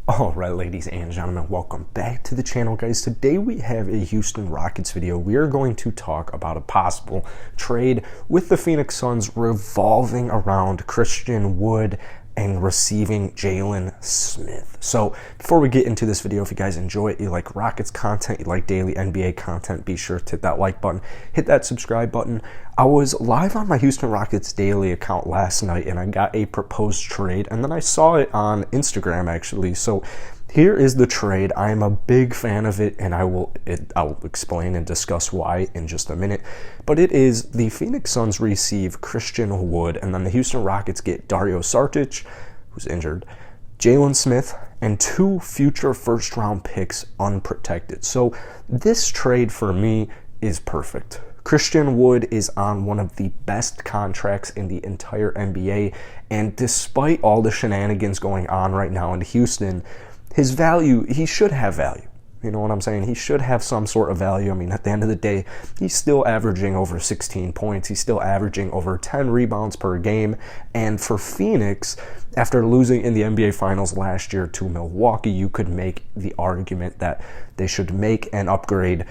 All right, ladies and gentlemen, welcome back to the channel, guys. Today we have a Houston Rockets video. We are going to talk about a possible trade with the Phoenix Suns revolving around Christian Wood and receiving Jalen Smith. So before we get into this video, if you guys enjoy it, you like Rockets content, you like daily NBA content, be sure to hit that like button, hit that subscribe button. I was live on my Houston Rockets daily account last night and I got a proposed trade, and then I saw it on Instagram actually. So here is the trade. I am a big fan of it, and I'll explain and discuss why in just a minute. But it is the Phoenix Suns receive Christian Wood, and then the Houston Rockets get Dario Saric, who's injured, Jalen Smith, and 2 future first-round picks unprotected. So this trade for me is perfect. Christian Wood is on one of the best contracts in the entire NBA, and despite all the shenanigans going on right now in Houston, his value, he should have value. You know what I'm saying? He should have some sort of value. I mean, at the end of the day, he's still averaging over 16 points. He's still averaging over 10 rebounds per game. And for Phoenix, after losing in the NBA Finals last year to Milwaukee, you could make the argument that they should make an upgrade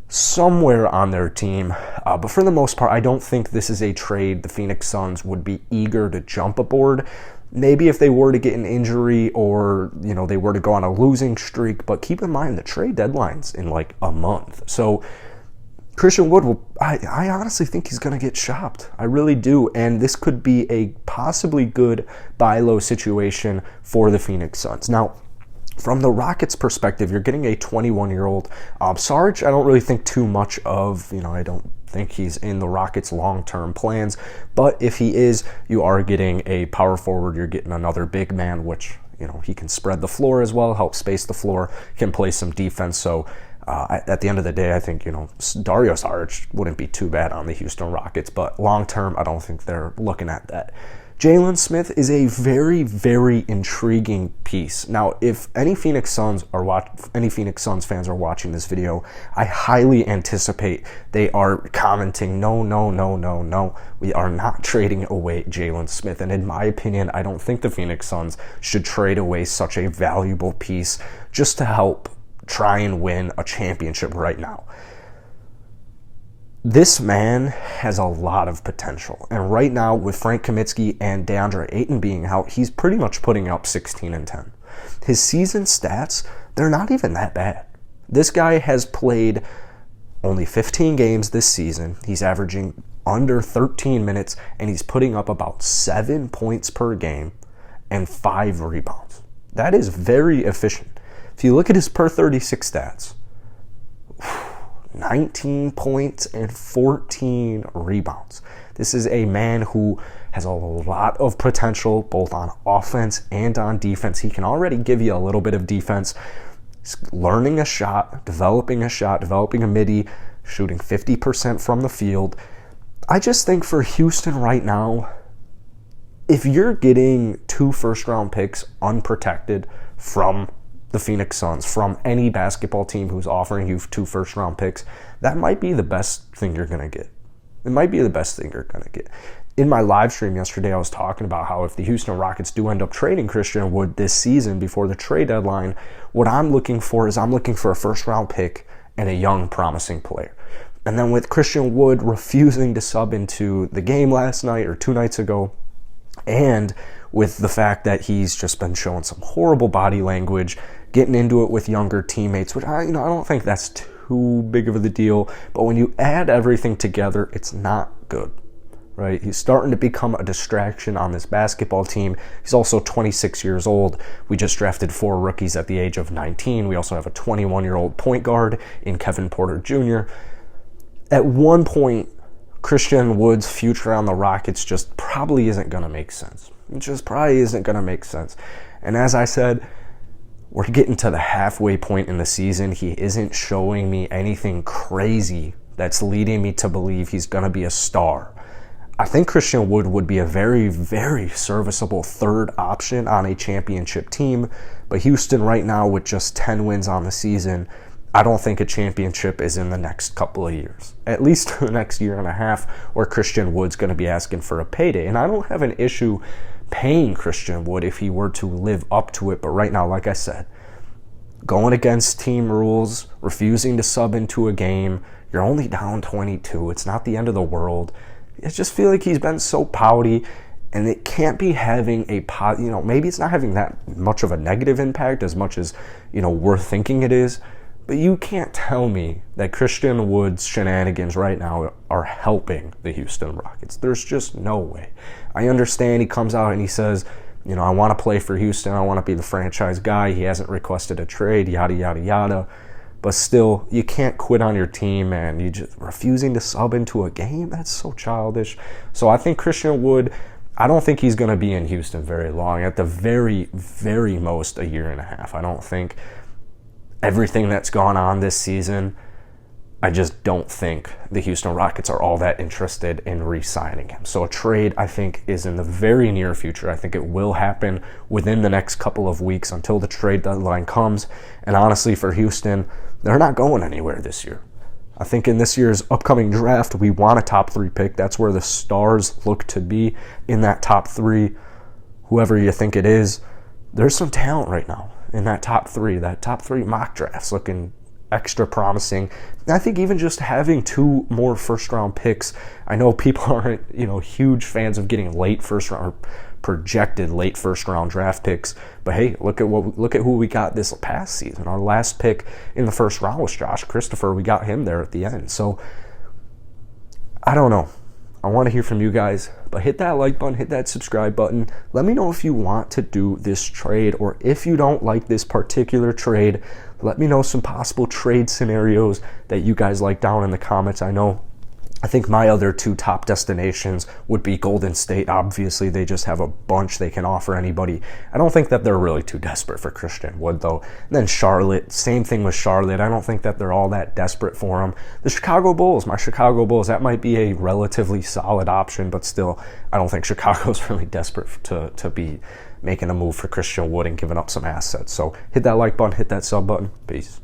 somewhere on their team. But for the most part, I don't think this is a trade the Phoenix Suns would be eager to jump aboard. Maybe if they were to get an injury or, they were to go on a losing streak. But keep in mind, the trade deadline's in like a month. So Christian Wood, I honestly think he's going to get shopped. I really do. And this could be a possibly good buy low situation for the Phoenix Suns. Now, from the Rockets' perspective, you're getting a 21-year-old. Saric, I don't really think too much of. I don't think he's in the Rockets' long-term plans. But if he is, you are getting a power forward. You're getting another big man, which, he can spread the floor as well, help space the floor, can play some defense. So at the end of the day, I think, Dario Saric wouldn't be too bad on the Houston Rockets. But long-term, I don't think they're looking at that. Jalen Smith is a very, very intriguing piece. Now, if any Phoenix Suns fans are watching this video, I highly anticipate they are commenting, no, we are not trading away Jalen Smith. And in my opinion, I don't think the Phoenix Suns should trade away such a valuable piece just to help try and win a championship right now. This man has a lot of potential, and right now with Frank Kaminsky and DeAndre Ayton being out, he's pretty much putting up 16 and 10. His season stats, they're not even that bad. This guy has played only 15 games this season. He's averaging under 13 minutes, and he's putting up about 7 points per game and 5 rebounds. That is very efficient. If you look at his per 36 stats, 19 points and 14 rebounds. This is a man who has a lot of potential both on offense and on defense. He can already give you a little bit of defense. He's learning a shot, developing a midi, shooting 50% from the field. I just think for Houston right now, if you're getting 2 first-round picks unprotected from the Phoenix Suns, from any basketball team who's offering you 2 first-round picks, that might be the best thing you're going to get. It might be the best thing you're going to get. In my live stream yesterday, I was talking about how if the Houston Rockets do end up trading Christian Wood this season before the trade deadline, what I'm looking for is a first-round pick and a young, promising player. And then with Christian Wood refusing to sub into the game last night or 2 nights ago, and with the fact that he's just been showing some horrible body language, getting into it with younger teammates, which I don't think that's too big of a deal. But when you add everything together, it's not good, right? He's starting to become a distraction on this basketball team. He's also 26 years old. We just drafted 4 rookies at the age of 19. We also have a 21-year-old point guard in Kevin Porter Jr. At one point, Christian Wood's future on the Rockets just probably isn't going to make sense. It just probably isn't going to make sense. And as I said, we're getting to the halfway point in the season. He isn't showing me anything crazy that's leading me to believe he's going to be a star. I think Christian Wood would be a very, very serviceable third option on a championship team. But Houston right now, with just 10 wins on the season, I don't think a championship is in the next couple of years. At least the next year and a half, where Christian Wood's going to be asking for a payday. And I don't have an issue paying Christian Wood if he were to live up to it. But right now, like I said, going against team rules, refusing to sub into a game, you're only down 22. It's not the end of the world. I just feel like he's been so pouty, and it can't be having a maybe it's not having that much of a negative impact as much as, we're thinking it is. But you can't tell me that Christian Wood's shenanigans right now are helping the Houston Rockets. There's just no way. I understand he comes out and he says, I want to play for Houston. I want to be the franchise guy. He hasn't requested a trade, yada, yada, yada. But still, you can't quit on your team, and you just refusing to sub into a game. That's so childish. So I think Christian Wood, I don't think he's going to be in Houston very long. At the very, very most, a year and a half. I don't think everything that's gone on this season, I just don't think the Houston Rockets are all that interested in re-signing him. So a trade, I think, is in the very near future. I think it will happen within the next couple of weeks until the trade deadline comes. And honestly, for Houston, they're not going anywhere this year. I think in this year's upcoming draft, we want a top 3 pick. That's where the stars look to be in that top 3. Whoever you think it is, there's some talent right now in that top 3. That top 3 mock drafts looking extra promising. And I think even just having 2 more first-round picks, I know people aren't, huge fans of getting late first-round or projected late first-round draft picks, but hey, look at who we got this past season. Our last pick in the first round was Josh Christopher. We got him there at the end. So I don't know. I want to hear from you guys, but hit that like button, hit that subscribe button. Let me know if you want to do this trade, or if you don't like this particular trade, let me know some possible trade scenarios that you guys like down in the comments. I think my other 2 top destinations would be Golden State. Obviously, they just have a bunch they can offer anybody. I don't think that they're really too desperate for Christian Wood, though. And then Charlotte, same thing with Charlotte. I don't think that they're all that desperate for him. The Chicago Bulls, my Chicago Bulls, that might be a relatively solid option, but still, I don't think Chicago's really desperate to be making a move for Christian Wood and giving up some assets. So hit that like button, hit that sub button. Peace.